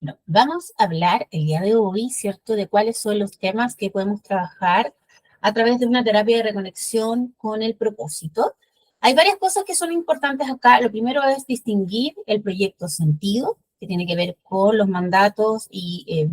No, vamos a hablar el día de hoy, ¿cierto?, de cuáles son los temas que podemos trabajar a través de una terapia de reconexión con el propósito. Hay varias cosas que son importantes acá. Lo primero es distinguir el proyecto sentido, que tiene que ver con los mandatos y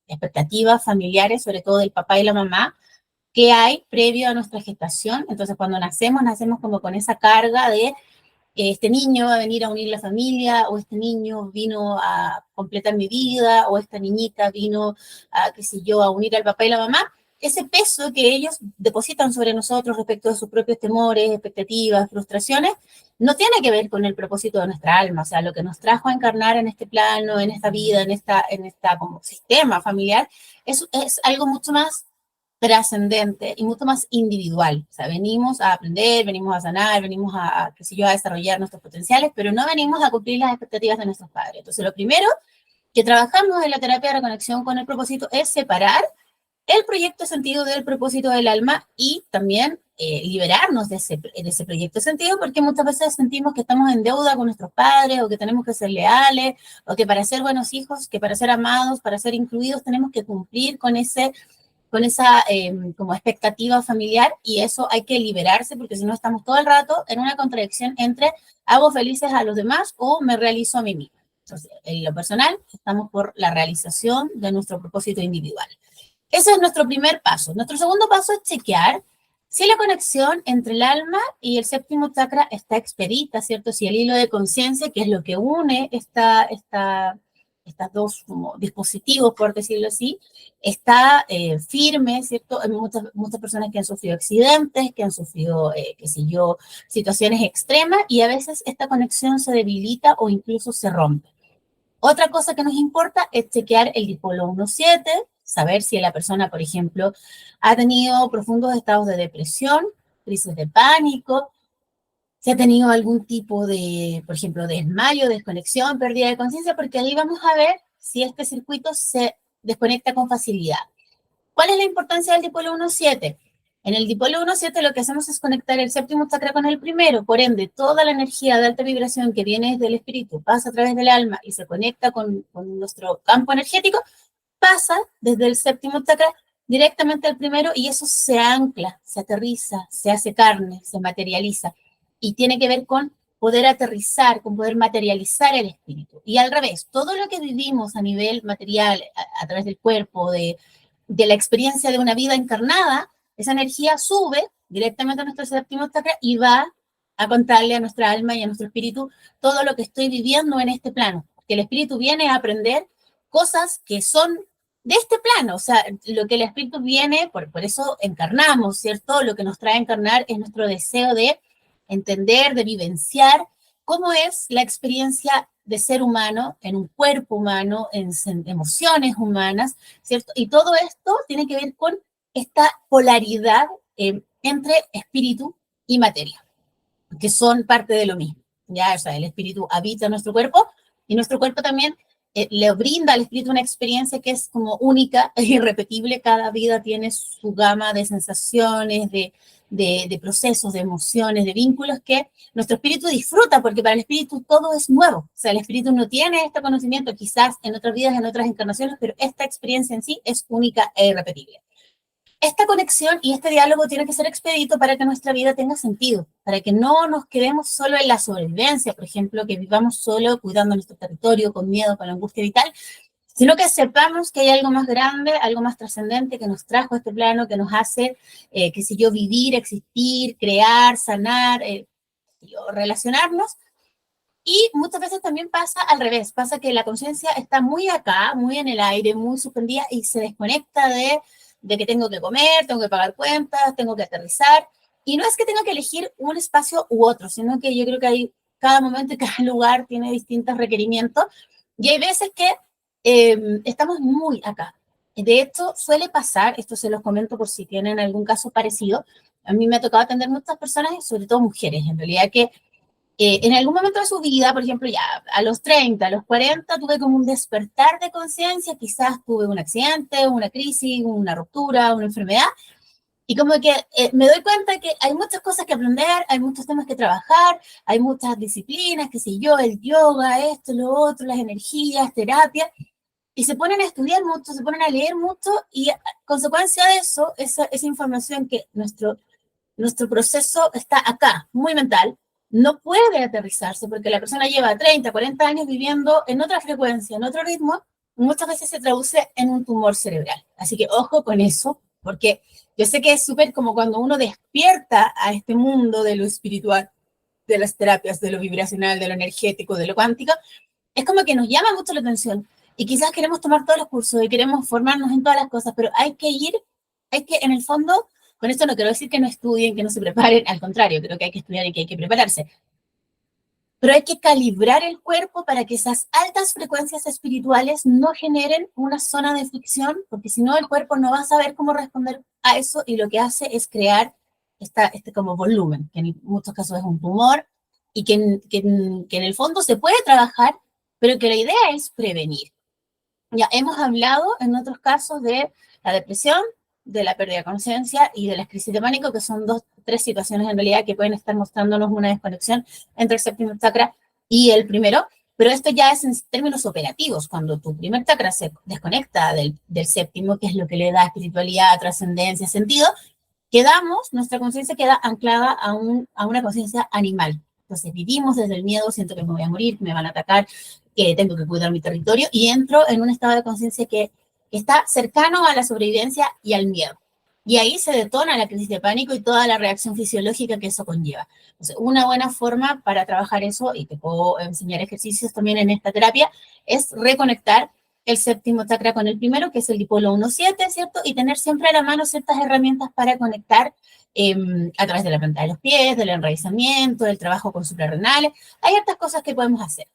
expectativas familiares, sobre todo del papá y la mamá, que hay previo a nuestra gestación. Entonces, cuando nacemos como con esa carga de este niño va a venir a unir la familia, o este niño vino a completar mi vida, o esta niñita vino a, qué sé yo, a unir al papá y la mamá. Ese peso que ellos depositan sobre nosotros respecto de sus propios temores, expectativas, frustraciones, no tiene que ver con el propósito de nuestra alma. O sea, lo que nos trajo a encarnar en este plano, en esta vida, en esta como sistema familiar, es algo mucho más trascendente y mucho más individual. O sea, venimos a aprender, venimos a sanar, venimos qué sé yo, a desarrollar nuestros potenciales, pero no venimos a cumplir las expectativas de nuestros padres. Entonces, lo primero que trabajamos en la terapia de reconexión con el propósito es separar el proyecto de sentido del propósito del alma y también liberarnos de ese proyecto de sentido, porque muchas veces sentimos que estamos en deuda con nuestros padres, o que tenemos que ser leales, o que para ser buenos hijos, que para ser amados, para ser incluidos, tenemos que cumplir con esa como expectativa familiar, y eso hay que liberarse, porque si no estamos todo el rato en una contradicción entre hago felices a los demás o me realizo a mí misma. Entonces, en lo personal, estamos por la realización de nuestro propósito individual. Ese es nuestro primer paso. Nuestro segundo paso es chequear si la conexión entre el alma y el séptimo chakra está expedita, ¿cierto? Si el hilo de conciencia, que es lo que une estas dos como dispositivos, por decirlo así, está firme, ¿cierto? Hay muchas personas que han sufrido accidentes, que han sufrido, qué sé yo, situaciones extremas, y a veces esta conexión se debilita o incluso se rompe. Otra cosa que nos importa es chequear el dipolo 1-7, saber si la persona, por ejemplo, ha tenido profundos estados de depresión, crisis de pánico, si ha tenido algún tipo de, por ejemplo, desmayo, desconexión, pérdida de conciencia, porque ahí vamos a ver si este circuito se desconecta con facilidad. ¿Cuál es la importancia del dipolo 1-7? En el dipolo 1-7 lo que hacemos es conectar el séptimo chakra con el primero, por ende, toda la energía de alta vibración que viene desde el espíritu pasa a través del alma y se conecta con nuestro campo energético, pasa desde el séptimo chakra directamente al primero, y eso se ancla, se aterriza, se hace carne, se materializa, y tiene que ver con poder aterrizar, con poder materializar el espíritu. Y al revés, todo lo que vivimos a nivel material, a través del cuerpo, de la experiencia de una vida encarnada, esa energía sube directamente a nuestro séptimo chakra y va a contarle a nuestra alma y a nuestro espíritu todo lo que estoy viviendo en este plano. Que el espíritu viene a aprender cosas que son de este plano. O sea, lo que el espíritu viene, por eso encarnamos, ¿cierto? Lo que nos trae a encarnar es nuestro deseo de entender, de vivenciar cómo es la experiencia de ser humano en un cuerpo humano, en emociones humanas, ¿cierto? Y todo esto tiene que ver con esta polaridad entre espíritu y materia, que son parte de lo mismo. Ya, o sea, el espíritu habita nuestro cuerpo, y nuestro cuerpo también le brinda al espíritu una experiencia que es como única e irrepetible. Cada vida tiene su gama de sensaciones, de procesos, de emociones, de vínculos que nuestro espíritu disfruta, porque para el espíritu todo es nuevo. O sea, el espíritu no tiene este conocimiento quizás en otras vidas, en otras encarnaciones, pero esta experiencia en sí es única e irrepetible. Esta conexión y este diálogo tiene que ser expedito para que nuestra vida tenga sentido, para que no nos quedemos solo en la sobrevivencia, por ejemplo, que vivamos solo cuidando nuestro territorio, con miedo, con angustia vital, sino que sepamos que hay algo más grande, algo más trascendente que nos trajo a este plano, que nos hace, qué sé yo, vivir, existir, crear, sanar, relacionarnos. Y muchas veces también pasa al revés, pasa que la conciencia está muy acá, muy en el aire, muy suspendida, y se desconecta de que tengo que comer, tengo que pagar cuentas, tengo que aterrizar. Y no es que tenga que elegir un espacio u otro, sino que yo creo que hay, cada momento y cada lugar tiene distintos requerimientos, y hay veces que estamos muy acá. De hecho, suele pasar, esto se los comento por si tienen algún caso parecido, a mí me ha tocado atender muchas personas, sobre todo mujeres, en realidad, que en algún momento de su vida, por ejemplo, ya a los 30, a los 40, tuve como un despertar de conciencia, quizás tuve un accidente, una crisis, una ruptura, una enfermedad, y como que me doy cuenta que hay muchas cosas que aprender, hay muchos temas que trabajar, hay muchas disciplinas, qué sé yo, el yoga, esto, lo otro, las energías, terapia, y se ponen a estudiar mucho, se ponen a leer mucho, y a consecuencia de eso, esa información que nuestro proceso está acá, muy mental, no puede aterrizarse porque la persona lleva 30, 40 años viviendo en otra frecuencia, en otro ritmo, muchas veces se traduce en un tumor cerebral. Así que ojo con eso, porque yo sé que es súper como cuando uno despierta a este mundo de lo espiritual, de las terapias, de lo vibracional, de lo energético, de lo cuántico, es como que nos llama mucho la atención y quizás queremos tomar todos los cursos y queremos formarnos en todas las cosas, pero hay que en el fondo, con esto no quiero decir que no estudien, que no se preparen, al contrario, creo que hay que estudiar y que hay que prepararse, pero hay que calibrar el cuerpo para que esas altas frecuencias espirituales no generen una zona de fricción, porque si no el cuerpo no va a saber cómo responder a eso y lo que hace es crear este como volumen, que en muchos casos es un tumor y que en el fondo se puede trabajar, pero que la idea es prevenir. Ya hemos hablado en otros casos de la depresión, de la pérdida de conciencia y de las crisis de pánico, que son tres situaciones en realidad que pueden estar mostrándonos una desconexión entre el séptimo chakra y el primero, pero esto ya es en términos operativos, cuando tu primer chakra se desconecta del séptimo, que es lo que le da espiritualidad, trascendencia, sentido, nuestra conciencia queda anclada a una conciencia animal. Entonces vivimos desde el miedo, siento que me voy a morir, me van a atacar, que tengo que cuidar mi territorio, y entro en un estado de conciencia que está cercano a la sobrevivencia y al miedo. Y ahí se detona la crisis de pánico y toda la reacción fisiológica que eso conlleva. Entonces, una buena forma para trabajar eso, y te puedo enseñar ejercicios también en esta terapia, es reconectar el séptimo chakra con el primero, que es el dipolo 1-7, ¿cierto? Y tener siempre a la mano ciertas herramientas para conectar a través de la planta de los pies, del enraizamiento, del trabajo con suprarrenales. Hay otras cosas que podemos hacer.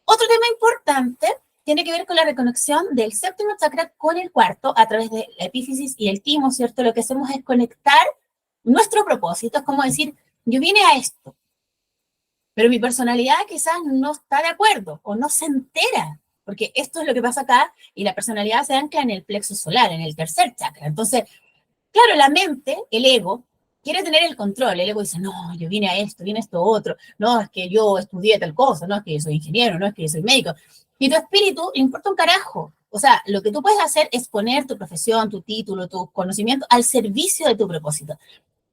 Otro tema importante tiene que ver con la reconexión del séptimo chakra con el cuarto a través de la epífisis y el timo, ¿cierto? Lo que hacemos es conectar nuestro propósito, es como decir, yo vine a esto, pero mi personalidad quizás no está de acuerdo o no se entera, porque esto es lo que pasa acá y la personalidad se ancla en el plexo solar, en el tercer chakra. Entonces, claro, la mente, el ego, quiere tener el control. El ego dice, no, yo vine a esto otro, no, es que yo estudié tal cosa, no, es que yo soy ingeniero, no, es que yo soy médico. Y tu espíritu le importa un carajo. O sea, lo que tú puedes hacer es poner tu profesión, tu título, tu conocimiento al servicio de tu propósito.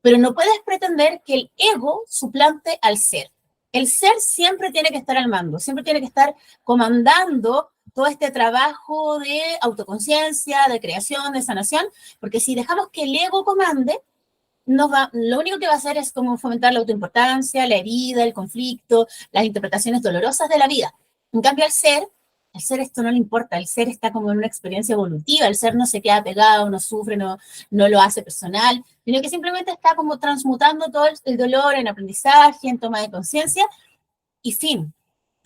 Pero no puedes pretender que el ego suplante al ser. El ser siempre tiene que estar al mando, siempre tiene que estar comandando todo este trabajo de autoconciencia, de creación, de sanación, porque si dejamos que el ego comande, lo único que va a hacer es como fomentar la autoimportancia, la herida, el conflicto, las interpretaciones dolorosas de la vida. En cambio, al ser esto no le importa, el ser está como en una experiencia evolutiva, el ser no se queda pegado, no sufre, no lo hace personal, sino que simplemente está como transmutando todo el dolor en aprendizaje, en toma de conciencia y fin.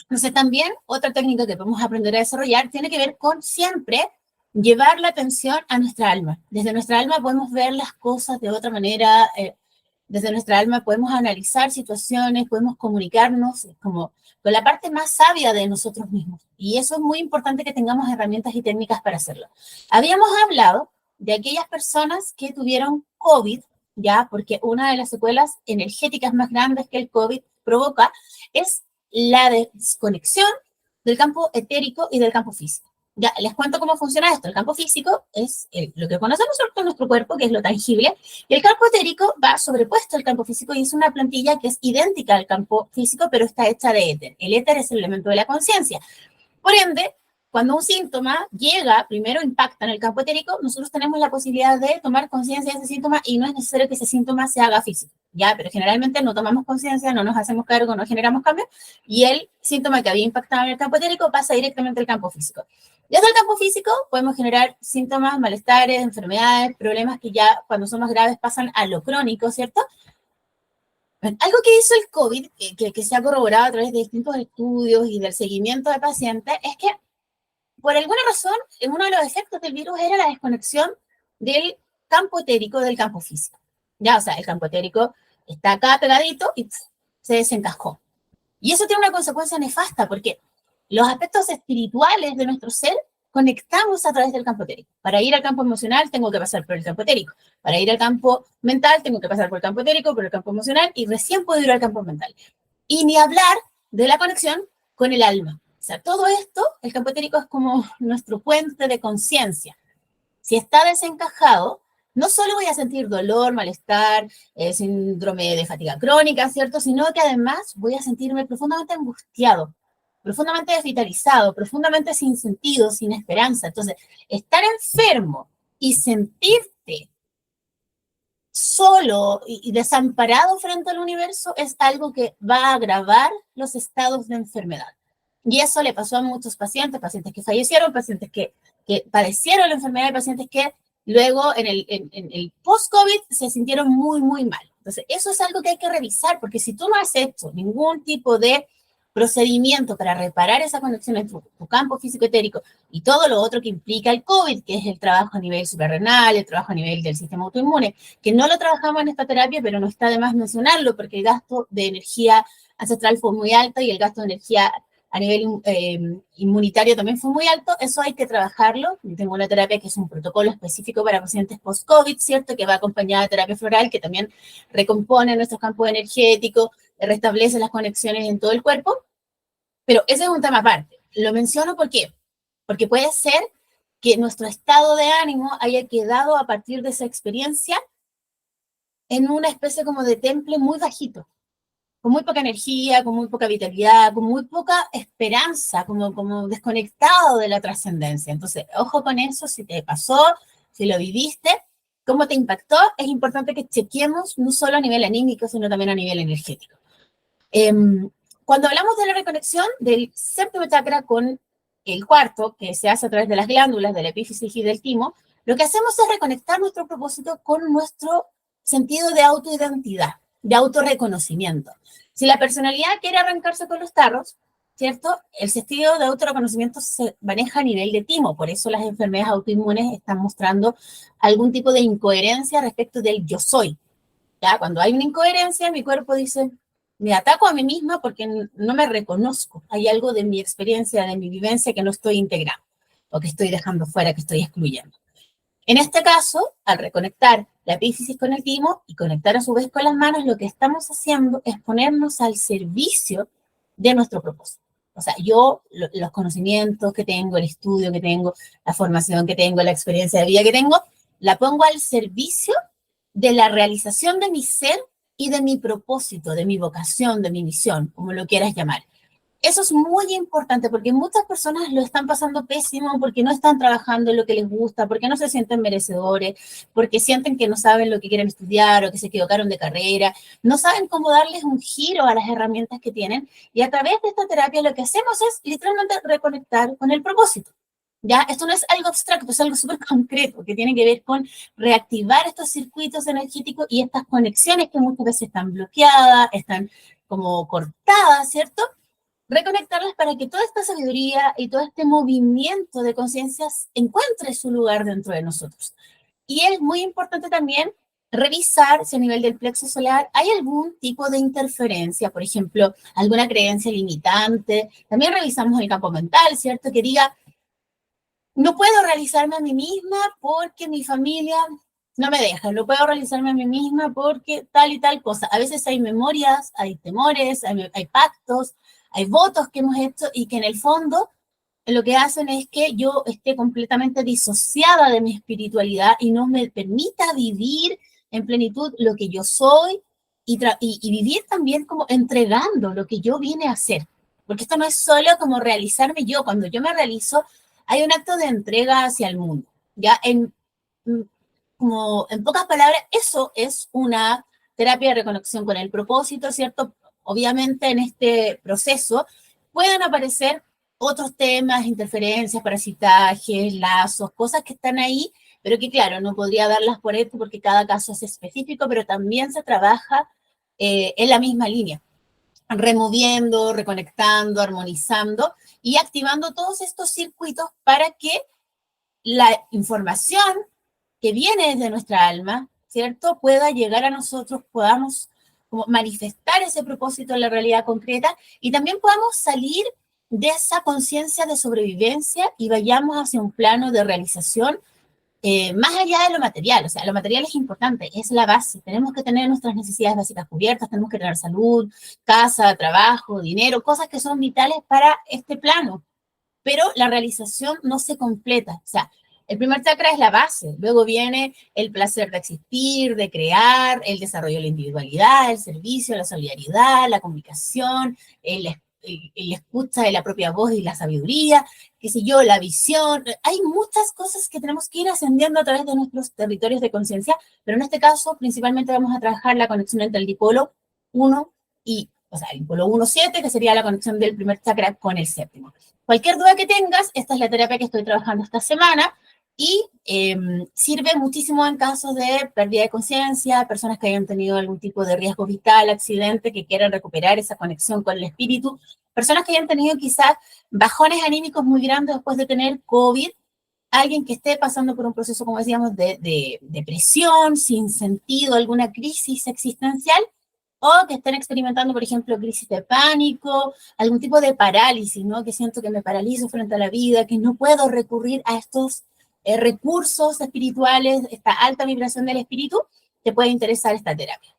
Entonces también otra técnica que podemos aprender a desarrollar tiene que ver con siempre llevar la atención a nuestra alma. Desde nuestra alma podemos ver las cosas de otra manera, desde nuestra alma podemos analizar situaciones, podemos comunicarnos como con la parte más sabia de nosotros mismos. Y eso es muy importante que tengamos herramientas y técnicas para hacerlo. Habíamos hablado de aquellas personas que tuvieron COVID, ya, porque una de las secuelas energéticas más grandes que el COVID provoca es la desconexión del campo etérico y del campo físico. Ya, les cuento cómo funciona esto. El campo físico es lo que conocemos en nuestro cuerpo, que es lo tangible, y el campo etérico va sobrepuesto al campo físico y es una plantilla que es idéntica al campo físico, pero está hecha de éter. El éter es el elemento de la conciencia. Por ende, cuando un síntoma llega, primero impacta en el campo etérico, nosotros tenemos la posibilidad de tomar conciencia de ese síntoma y no es necesario que ese síntoma se haga físico, ¿ya? Pero generalmente no tomamos conciencia, no nos hacemos cargo, no generamos cambio y el síntoma que había impactado en el campo etérico pasa directamente al campo físico. Desde el campo físico podemos generar síntomas, malestares, enfermedades, problemas que ya cuando son más graves pasan a lo crónico, ¿cierto? Algo que hizo el COVID, que se ha corroborado a través de distintos estudios y del seguimiento de pacientes, es que por alguna razón, uno de los efectos del virus era la desconexión del campo etérico del campo físico. Ya, o sea, el campo etérico está acá pegadito y se desencajó. Y eso tiene una consecuencia nefasta porque los aspectos espirituales de nuestro ser conectamos a través del campo etérico. Para ir al campo emocional tengo que pasar por el campo etérico. Para ir al campo mental tengo que pasar por el campo etérico, por el campo emocional y recién puedo ir al campo mental. Y ni hablar de la conexión con el alma. O sea, todo esto, el campo etérico es como nuestro puente de conciencia. Si está desencajado, no solo voy a sentir dolor, malestar, síndrome de fatiga crónica, ¿cierto? Sino que además voy a sentirme profundamente angustiado, profundamente desvitalizado, profundamente sin sentido, sin esperanza. Entonces, estar enfermo y sentirte solo y desamparado frente al universo es algo que va a agravar los estados de enfermedad. Y eso le pasó a muchos pacientes, pacientes que fallecieron, pacientes que padecieron la enfermedad y pacientes que luego en el post-COVID se sintieron muy, muy mal. Entonces, eso es algo que hay que revisar, porque si tú no has hecho ningún tipo de procedimiento para reparar esa conexión entre tu campo físico-etérico y todo lo otro que implica el COVID, que es el trabajo a nivel suprarrenal, el trabajo a nivel del sistema autoinmune, que no lo trabajamos en esta terapia, pero no está de más mencionarlo, porque el gasto de energía ancestral fue muy alto y el gasto de energía a nivel inmunitario también fue muy alto, eso hay que trabajarlo. Yo tengo una terapia que es un protocolo específico para pacientes post-COVID, ¿cierto? Que va acompañada de terapia floral, que también recompone nuestros campos energéticos, restablece las conexiones en todo el cuerpo, pero ese es un tema aparte. Lo menciono ¿por qué? Porque puede ser que nuestro estado de ánimo haya quedado a partir de esa experiencia en una especie como de temple muy bajito, con muy poca energía, con muy poca vitalidad, con muy poca esperanza, como desconectado de la trascendencia. Entonces, ojo con eso, si te pasó, si lo viviste, cómo te impactó, es importante que chequemos no solo a nivel anímico, sino también a nivel energético. Cuando hablamos de la reconexión del séptimo chakra con el cuarto, que se hace a través de las glándulas, de la epífisis y del timo, lo que hacemos es reconectar nuestro propósito con nuestro sentido de autoidentidad, de autorreconocimiento. Si la personalidad quiere arrancarse con los tarros, ¿cierto? El sentido de autorreconocimiento se maneja a nivel de timo, por eso las enfermedades autoinmunes están mostrando algún tipo de incoherencia respecto del yo soy. ¿Ya? Cuando hay una incoherencia, mi cuerpo dice, me ataco a mí misma porque no me reconozco. Hay algo de mi experiencia, de mi vivencia que no estoy integrando, o que estoy dejando fuera, que estoy excluyendo. En este caso, al reconectar la epífisis con el timo y conectar a su vez con las manos, lo que estamos haciendo es ponernos al servicio de nuestro propósito. O sea, yo, los conocimientos que tengo, el estudio que tengo, la formación que tengo, la experiencia de vida que tengo, la pongo al servicio de la realización de mi ser y de mi propósito, de mi vocación, de mi misión, como lo quieras llamar. Eso es muy importante porque muchas personas lo están pasando pésimo porque no están trabajando en lo que les gusta, porque no se sienten merecedores, porque sienten que no saben lo que quieren estudiar o que se equivocaron de carrera, no saben cómo darles un giro a las herramientas que tienen y a través de esta terapia lo que hacemos es literalmente reconectar con el propósito. ¿Ya? Esto no es algo abstracto, es algo súper concreto que tiene que ver con reactivar estos circuitos energéticos y estas conexiones que muchas veces están bloqueadas, están como cortadas, ¿cierto? Reconectarlas para que toda esta sabiduría y todo este movimiento de conciencias encuentre su lugar dentro de nosotros. Y es muy importante también revisar si a nivel del plexo solar hay algún tipo de interferencia, por ejemplo, alguna creencia limitante. También revisamos el campo mental, ¿cierto? Que diga, no puedo realizarme a mí misma porque mi familia no me deja, no puedo realizarme a mí misma porque tal y tal cosa. A veces hay memorias, hay temores, hay pactos, hay votos que hemos hecho y que en el fondo lo que hacen es que yo esté completamente disociada de mi espiritualidad y no me permita vivir en plenitud lo que yo soy y vivir también como entregando lo que yo vine a hacer. Porque esto no es solo como realizarme yo, cuando yo me realizo, hay un acto de entrega hacia el mundo. Ya como en pocas palabras, eso es una terapia de reconexión con el propósito, ¿cierto? Obviamente en este proceso pueden aparecer otros temas, interferencias, parasitajes, lazos, cosas que están ahí, pero que claro, no podría darlas por esto porque cada caso es específico, pero también se trabaja en la misma línea, removiendo, reconectando, armonizando y activando todos estos circuitos para que la información que viene desde nuestra alma, ¿cierto? Pueda llegar a nosotros, podamos como manifestar ese propósito en la realidad concreta y también podamos salir de esa conciencia de sobrevivencia y vayamos hacia un plano de realización más allá de lo material, o sea, lo material es importante, es la base, tenemos que tener nuestras necesidades básicas cubiertas, tenemos que tener salud, casa, trabajo, dinero, cosas que son vitales para este plano, pero la realización no se completa, o sea, el primer chakra es la base, luego viene el placer de existir, de crear, el desarrollo de la individualidad, el servicio, la solidaridad, la comunicación, el escucha de la propia voz y la sabiduría, qué sé yo, la visión. Hay muchas cosas que tenemos que ir ascendiendo a través de nuestros territorios de conciencia, pero en este caso principalmente vamos a trabajar la conexión entre el dipolo 1 y, o sea, el dipolo 1-7, que sería la conexión del primer chakra con el séptimo. Cualquier duda que tengas, esta es la terapia que estoy trabajando esta semana y sirve muchísimo en casos de pérdida de conciencia, personas que hayan tenido algún tipo de riesgo vital, accidente, que quieran recuperar esa conexión con el espíritu, personas que hayan tenido quizás bajones anímicos muy grandes después de tener COVID, alguien que esté pasando por un proceso, como decíamos, de depresión, sin sentido, alguna crisis existencial, o que estén experimentando, por ejemplo, crisis de pánico, algún tipo de parálisis, ¿no? Que siento que me paralizo frente a la vida, que no puedo recurrir a estos recursos espirituales, esta alta vibración del espíritu, te puede interesar esta terapia.